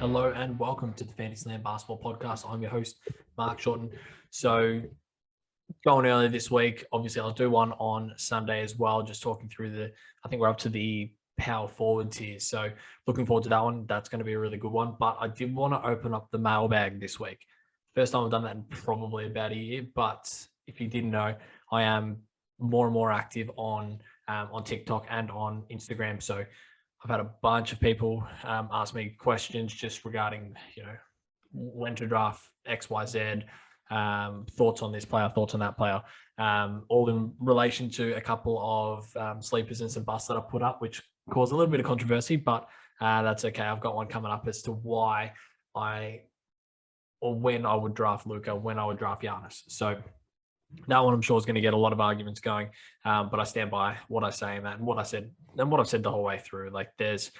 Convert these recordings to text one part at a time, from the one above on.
Hello and welcome to the Fantasyland Basketball Podcast. I'm your host, Mark Shorten. So going early this week, obviously I'll do one on Sunday as well, just talking through I think we're up to the power forward tier. So looking forward to that one. That's going to be a really good one. But I did want to open up the mailbag this week. First time I've done that in probably about a year. But if you didn't know, I am more and more active on TikTok and on Instagram. So I've had a bunch of people ask me questions just regarding, when to draft X, Y, Z, thoughts on this player, thoughts on that player, all in relation to a couple of sleepers and some busts that I put up, which caused a little bit of controversy, but that's okay. I've got one coming up as to why when I would draft Luka, when I would draft Giannis. So that one I'm sure is going to get a lot of arguments going, but I stand by what I say and what I've said the whole way through. Like there's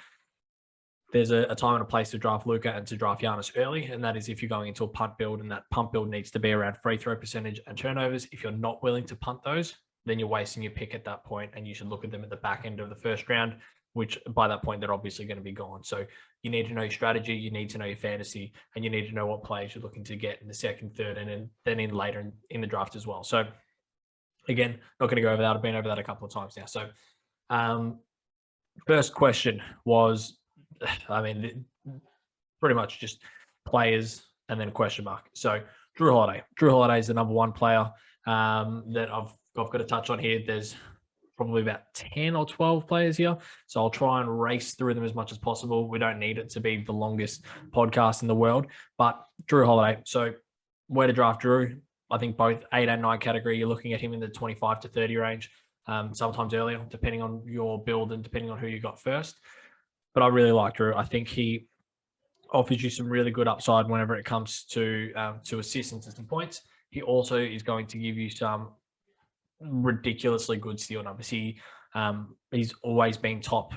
a time and a place to draft Luka and to draft Giannis early, and that is if you're going into a punt build, and that punt build needs to be around free throw percentage and turnovers. If you're not willing to punt those, then you're wasting your pick at that point, and you should look at them at the back end of the first round, which by that point they're obviously going to be gone. So you need to know your strategy, you need to know your fantasy, and you need to know what players you're looking to get in the second, third, and then in later in the draft as well. So again, not going to go over that. I've been over that a couple of times now. So first question was, pretty much just players and then a question mark. So Jrue Holiday. Jrue Holiday is the number one player that I've got to touch on here. There's probably about 10 or 12 players here. So I'll try and race through them as much as possible. We don't need it to be the longest podcast in the world, but Jrue Holiday. So where to draft Jrue? I think both 8 and 9 category, you're looking at him in the 25 to 30 range, sometimes earlier, depending on your build and depending on who you got first. But I really like Jrue. I think he offers you some really good upside whenever it comes to assists and to some points. He also is going to give you some ridiculously good steal numbers. He's always been top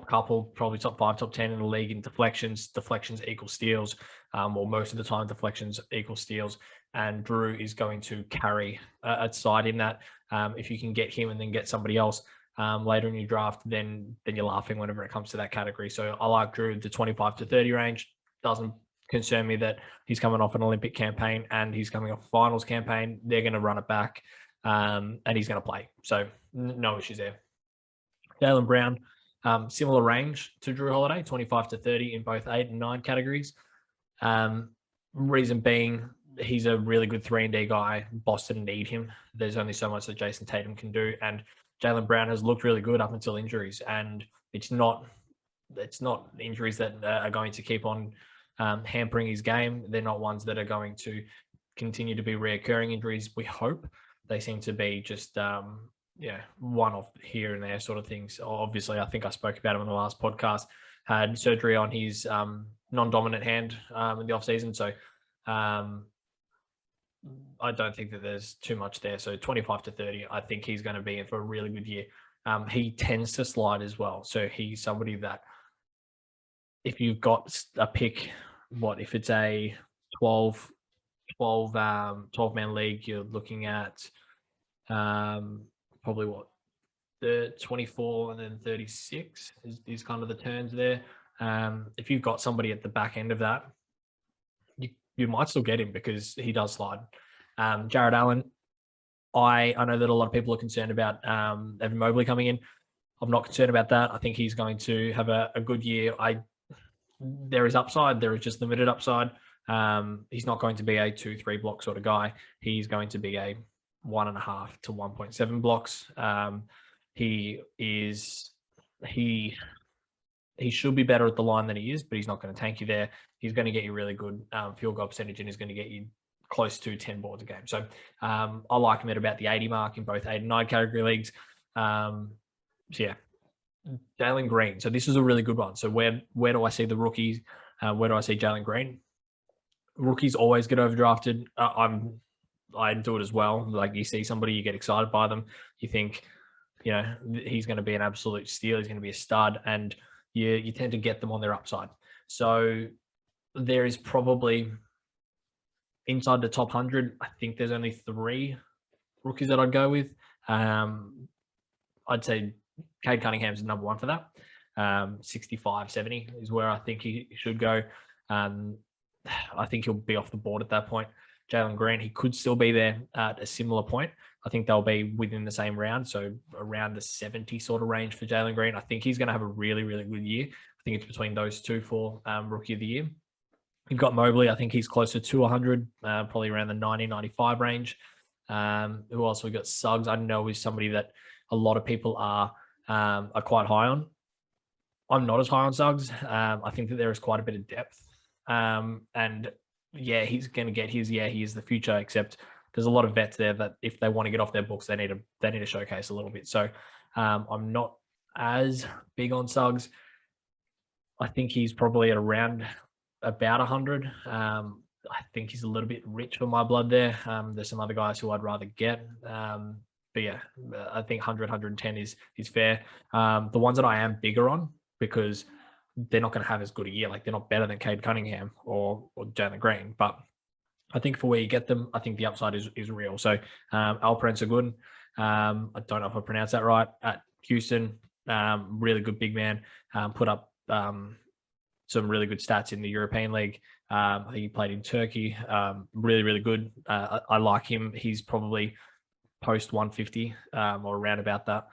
couple, probably top 5, top 10 in the league in deflections. Deflections equal steals, or most of the time deflections equal steals. And Jrue is going to carry a side in that. If you can get him and then get somebody else later in your draft, then you're laughing whenever it comes to that category. So I like Jrue. The 25 to 30 range doesn't concern me that he's coming off an Olympic campaign and he's coming off a finals campaign. They're going to run it back, and he's going to play. So no issues there. Jaylen Brown, similar range to Jrue Holiday, 25 to 30 in both 8 and 9 categories. Reason being, he's a really good 3-and-D guy. Boston need him. There's only so much that Jason Tatum can do, and Jaylen Brown has looked really good up until injuries, and it's not injuries that are going to keep on hampering his game. They're not ones that are going to continue to be reoccurring injuries. We hope. They seem to be just one-off here and there sort of things. Obviously, I think I spoke about him in the last podcast. Had surgery on his non-dominant hand in the off-season, so I don't think that there's too much there. So 25 to 30, I think he's going to be in for a really good year. He tends to slide as well. So he's somebody that if you've got a pick, if it's a 12-man league, you're looking at probably the 24 and then 36 is kind of the turns there. If you've got somebody at the back end of that, you might still get him because he does slide. Jarrett Allen, I know that a lot of people are concerned about Evan Mobley coming in. I'm not concerned about that. I think he's going to have a good year. There is upside. There is just limited upside. He's not going to be a 2-3 block sort of guy. He's going to be a 1.5 to 1.7 blocks. He should be better at the line than he is, but he's not going to tank you there. He's going to get you really good field goal percentage, and he's going to get you close to 10 boards a game. So I like him at about the 80 mark in both 8 and 9 category leagues. Jalen Green. So this is a really good one. So where do I see the rookies? Where do I see Jalen Green? Rookies always get overdrafted. I do it as well. Like you see somebody, you get excited by them. You think, he's going to be an absolute steal. He's going to be a stud, and you tend to get them on their upside. So there is probably inside the top 100. I think there's only 3 rookies that I'd go with. I'd say Cade Cunningham's the number 1 for that. 65, 70 is where I think he should go. I think he'll be off the board at that point. Jalen Green, he could still be there at a similar point. I think they'll be within the same round, so around the 70 sort of range for Jalen Green. I think he's going to have a really, really good year. I think it's between those two for Rookie of the Year. You've got Mobley. I think he's closer to 100, probably around the 90, 95 range. Who else? We got Suggs. I know is somebody that a lot of people are quite high on. I'm not as high on Suggs. I think that there is quite a bit of depth. And yeah, he's going to get his. Yeah, he is the future. Except there's a lot of vets there that if they want to get off their books, they need to showcase a little bit. So I'm not as big on Suggs. I think he's probably at around about 100. I think he's a little bit rich for my blood there. There's some other guys who I'd rather get. But yeah, I think 100, 110 is fair. The ones that I am bigger on, because they're not going to have as good a year. Like, they're not better than Cade Cunningham or Jalen Green. But I think for where you get them, I think the upside is real. So Alperen Sengun, I don't know if I pronounced that right, at Houston, really good big man, put up some really good stats in the European League. I think he played in Turkey. Really, really good. I like him. He's probably post 150 or around about that.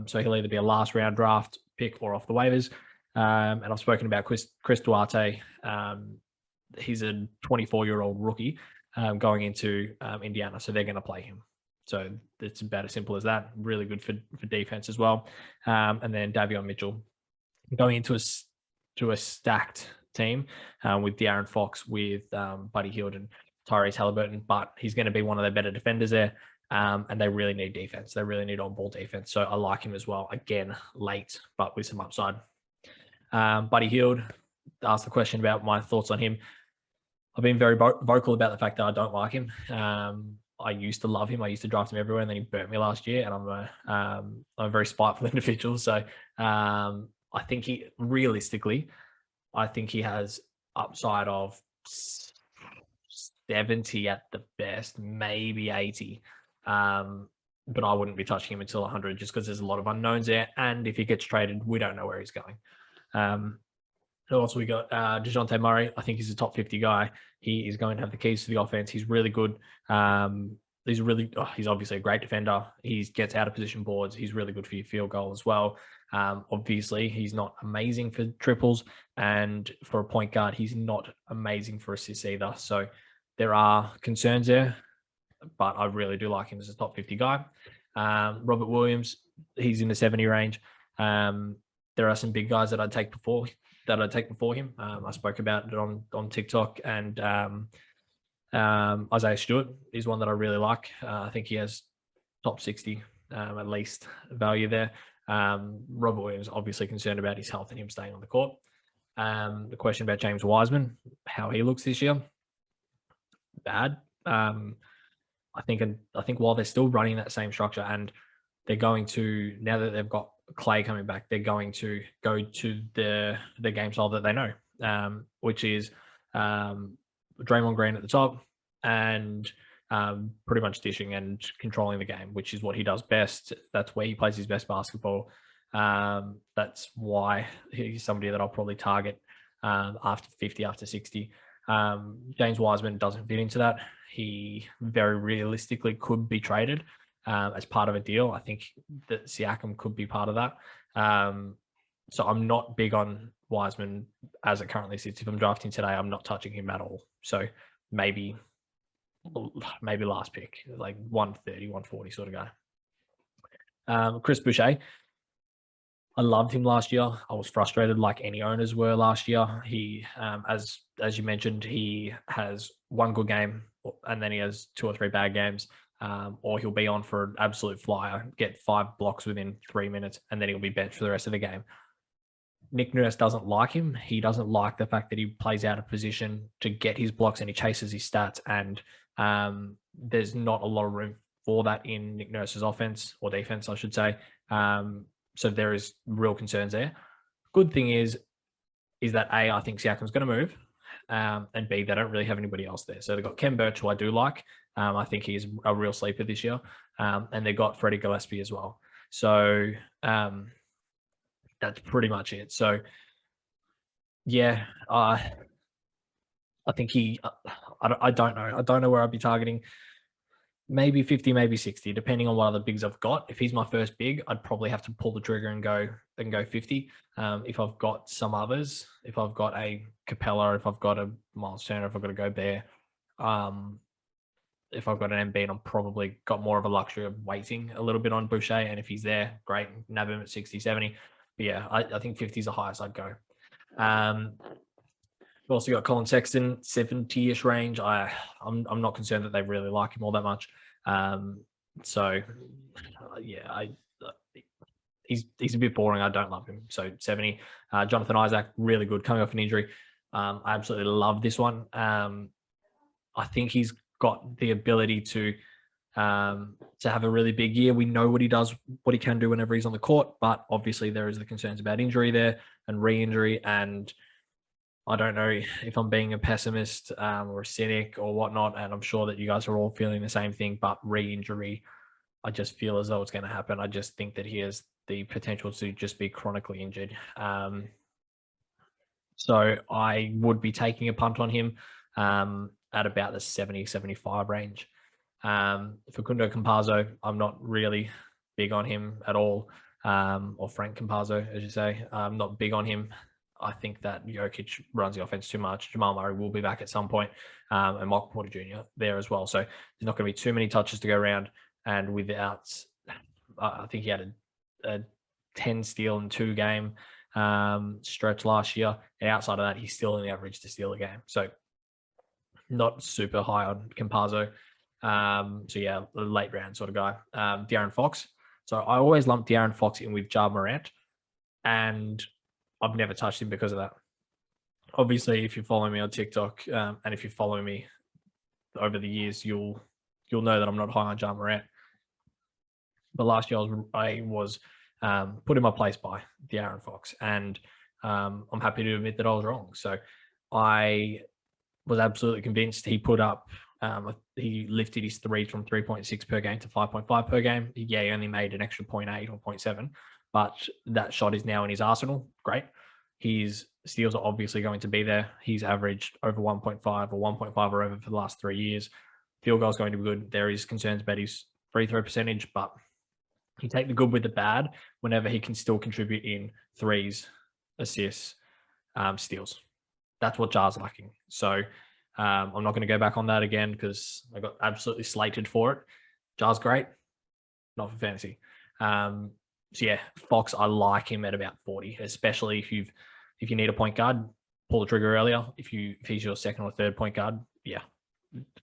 So he'll either be a last round draft pick or off the waivers. And I've spoken about Chris Duarte. He's a 24-year-old rookie going into Indiana, so they're going to play him. So it's about as simple as that. Really good for defense as well. And then Davion Mitchell going into a stacked team with De'Aaron Fox, with Buddy Hield and Tyrese Halliburton, but he's going to be one of their better defenders there. And they really need defense. They really need on-ball defense. So I like him as well. Again, late, but with some upside. Buddy Hield asked the question about my thoughts on him. I've been very vocal about the fact that I don't like him. I used to love him. I used to draft him everywhere, and then he burnt me last year. And I'm a very spiteful individual. So I think realistically, I think he has upside of 70 at the best, maybe 80. But I wouldn't be touching him until 100, just because there's a lot of unknowns there. And if he gets traded, we don't know where he's going. Also, we got Dejounte Murray. I think he's a top 50 guy. He is going to have the keys to the offense. He's really good. He's obviously a great defender. He gets out of position boards. He's really good for your field goal as well. Obviously, he's not amazing for triples. And for a point guard, he's not amazing for assists either. So there are concerns there, but I really do like him as a top 50 guy. Robert Williams, he's in the 70 range. There are some big guys that I'd take before him. I spoke about it on TikTok, and Isaiah Stewart is one that I really like. I think he has top 60 at least value there. Robert Williams obviously concerned about his health and him staying on the court. The question about James Wiseman, how he looks this year, bad. I think while they're still running that same structure, and they're going to, now that they've got Clay coming back, they're going to go to the game style that they know, which is Draymond Green at the top and pretty much dishing and controlling the game, which is what he does best. That's where he plays his best basketball. That's why he's somebody that I'll probably target after 50, after 60. James Wiseman doesn't fit into that. He very realistically could be traded as part of a deal. I think that Siakam could be part of that. So I'm not big on Wiseman as it currently sits. If I'm drafting today, I'm not touching him at all. So maybe last pick, like 130, 140 sort of guy. Chris Boucher, I loved him last year. I was frustrated like any owners were last year. He, as you mentioned, he has one good game and then he has 2 or 3 bad games. Or he'll be on for an absolute flyer, get 5 blocks within 3 minutes, and then he'll be benched for the rest of the game. Nick Nurse doesn't like him. He doesn't like the fact that he plays out of position to get his blocks and he chases his stats. And there's not a lot of room for that in Nick Nurse's offense, or defense, I should say. So there is real concerns there. Good thing is that A, I think Siakam's going to move. And B, they don't really have anybody else there. So they've got Kem Birch, who I do like. I think he's a real sleeper this year. And they got Freddie Gillespie as well. So that's pretty much it. So, yeah, I think I don't know. I don't know where I'd be targeting. Maybe 50, maybe 60, depending on what other bigs I've got. If he's my first big, I'd probably have to pull the trigger and go 50. If I've got some others, if I've got a Capella, if I've got a Myles Turner, if I've got a Gobert, if I've got an Embiid, I'm probably got more of a luxury of waiting a little bit on Boucher. And if he's there, great, nab him at 60, 70. But yeah, I think 50 is the highest I'd go. We've also got Colin Sexton, 70-ish range. I'm not concerned that they really like him all that much. So yeah, he's a bit boring. I don't love him. So 70. Jonathan Isaac, really good, coming off an injury. I absolutely love this one. I think he's got the ability to have a really big year. We know what he does, what he can do whenever he's on the court, but obviously there is the concerns about injury there and re-injury, and I don't know if I'm being a pessimist or a cynic or whatnot, and I'm sure that you guys are all feeling the same thing, but re-injury, I just feel as though it's going to happen. I just think that he has the potential to just be chronically injured. So I would be taking a punt on him at about the 70, 75 range. Facundo Campazzo, I'm not really big on him at all, or Frank Campazzo, as you say. I'm not big on him. I think that Jokic runs the offense too much. Jamal Murray will be back at some point, and Michael Porter Jr. there as well. So there's not going to be too many touches to go around. And without, I think he had a 10 steal and 2 game stretch last year. And outside of that, he's still in the average to steal a game. So not super high on Campazzo. So yeah, a late round sort of guy. De'Aaron Fox. So I always lump De'Aaron Fox in with Ja Morant, and I've never touched him because of that. Obviously, if you follow me on TikTok, and if you follow me over the years, you'll know that I'm not high on Ja Morant. But last year I was put in my place by De'Aaron Fox, and I'm happy to admit that I was wrong. So I was absolutely convinced. He put up, he lifted his threes from 3.6 per game to 5.5 per game. Yeah, he only made an extra 0.8 or 0.7, but that shot is now in his arsenal. Great. His steals are obviously going to be there. He's averaged over 1.5 or 1.5 or over for the last 3 years. Field goal is going to be good. There is concerns about his free throw percentage, but you take the good with the bad whenever he can still contribute in threes, assists, steals. That's what Ja's lacking. So I'm not going to go back on that again because I got absolutely slated for it. Ja's great, not for fantasy. So yeah, Fox, I like him at about 40, especially if you need a point guard, pull the trigger earlier. If he's your second or third point guard, yeah,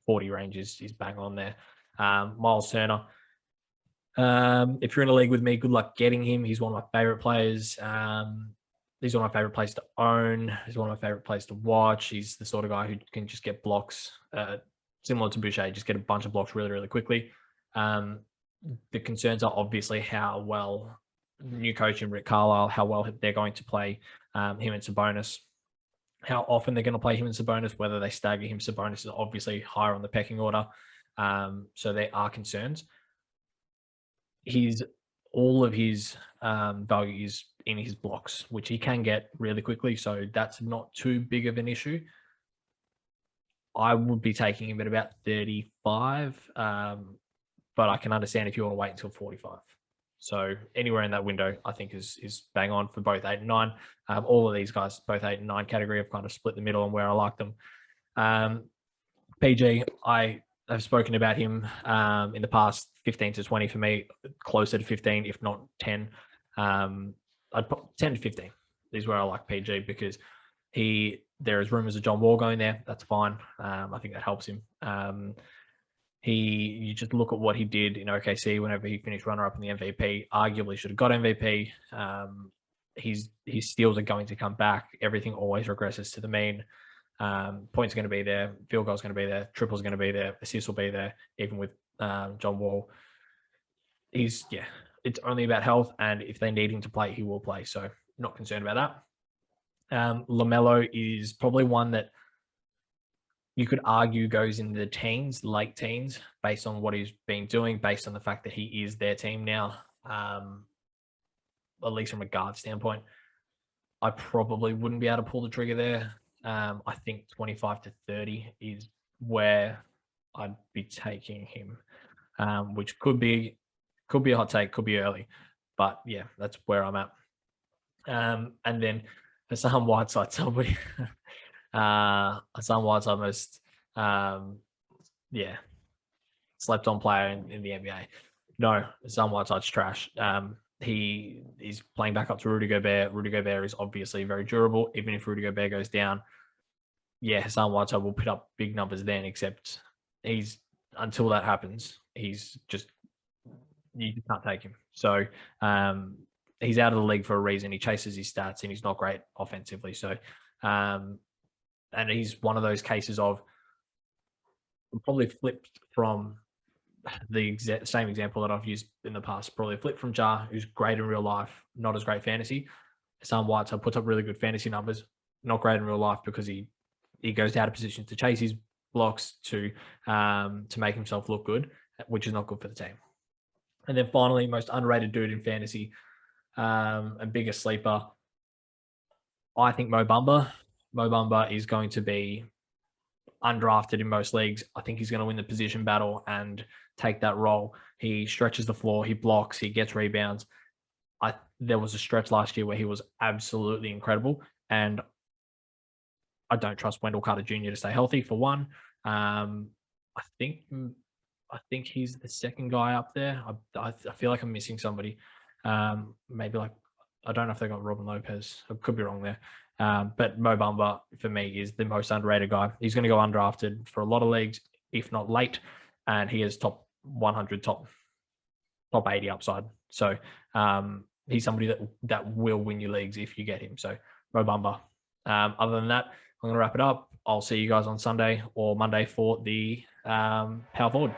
40 range is bang on there. Myles Turner. If you're in a league with me, good luck getting him. He's one of my favorite players. He's one of my favorite players to own. He's one of my favorite players to watch. He's the sort of guy who can just get blocks, similar to Boucher, just get a bunch of blocks really, really quickly. The concerns are obviously how well new coach and Rick Carlisle, how well they're going to play him and Sabonis, how often they're going to play him and Sabonis, whether they stagger him. Sabonis is obviously higher on the pecking order. So there are concerns. All of his value is in his blocks, which he can get really quickly. So that's not too big of an issue. I would be taking him at about 35, but I can understand if you want to wait until 45. So anywhere in that window, I think is bang on for both 8 and 9. All of these guys, both 8 and 9 category, have kind of split the middle on where I like them. PG, I have spoken about him in the past, 15 to 20 for me, closer to 15, if not 10. I'd put 10 to 15 is where I like PG because there is rumors of John Wall going there. That's fine. I think that helps him. You just look at what he did in OKC whenever he finished runner-up in the MVP, arguably should have got MVP. His steals are going to come back. Everything always regresses to the mean. Points are going to be there. Field goal is going to be there. Triple is going to be there. Assists will be there, even with John Wall. It's only about health, and if they need him to play, he will play. So not concerned about that. LaMelo is probably one that you could argue goes in the teens, late teens, based on what he's been doing, based on the fact that he is their team now. at least from a guard standpoint. I probably wouldn't be able to pull the trigger there. I think 25 to 30 is where I'd be taking him, which could be a hot take, could be early, but yeah, that's where I'm at. And then Hassan Whiteside, somebody, Hassan Whiteside most, slept on player in the NBA. No, Hassan Whiteside's trash. He is playing back up to Rudy Gobert. Rudy Gobert is obviously very durable. Even if Rudy Gobert goes down, yeah, Hassan Whiteside will put up big numbers then, except until that happens, you just can't take him. So he's out of the league for a reason. He chases his stats and he's not great offensively. So, and he's one of those cases of probably flipped from the same example that I've used in the past, probably a flip from Ja, who's great in real life, not as great fantasy. Hassan Whiteside puts up really good fantasy numbers, not great in real life because he goes out of position to chase his blocks to make himself look good, which is not good for the team. And then finally, most underrated dude in fantasy and biggest sleeper, I think Mo Bamba. Mo Bamba is going to be undrafted in most leagues. I think he's going to win the position battle and take that role. He stretches the floor, he blocks, he gets rebounds. There was a stretch last year where he was absolutely incredible, and I don't trust Wendell Carter Jr. to stay healthy for one. I think he's the second guy up there. I feel like I'm missing somebody. Maybe like, I don't know if they got Robin Lopez. I could be wrong there. But Mo Bamba, for me, is the most underrated guy. He's going to go undrafted for a lot of leagues, if not late, and he is top 100, top 80 upside. So he's somebody that will win you leagues if you get him. So Mo Bamba. Other than that, I'm going to wrap it up. I'll see you guys on Sunday or Monday for the power forward.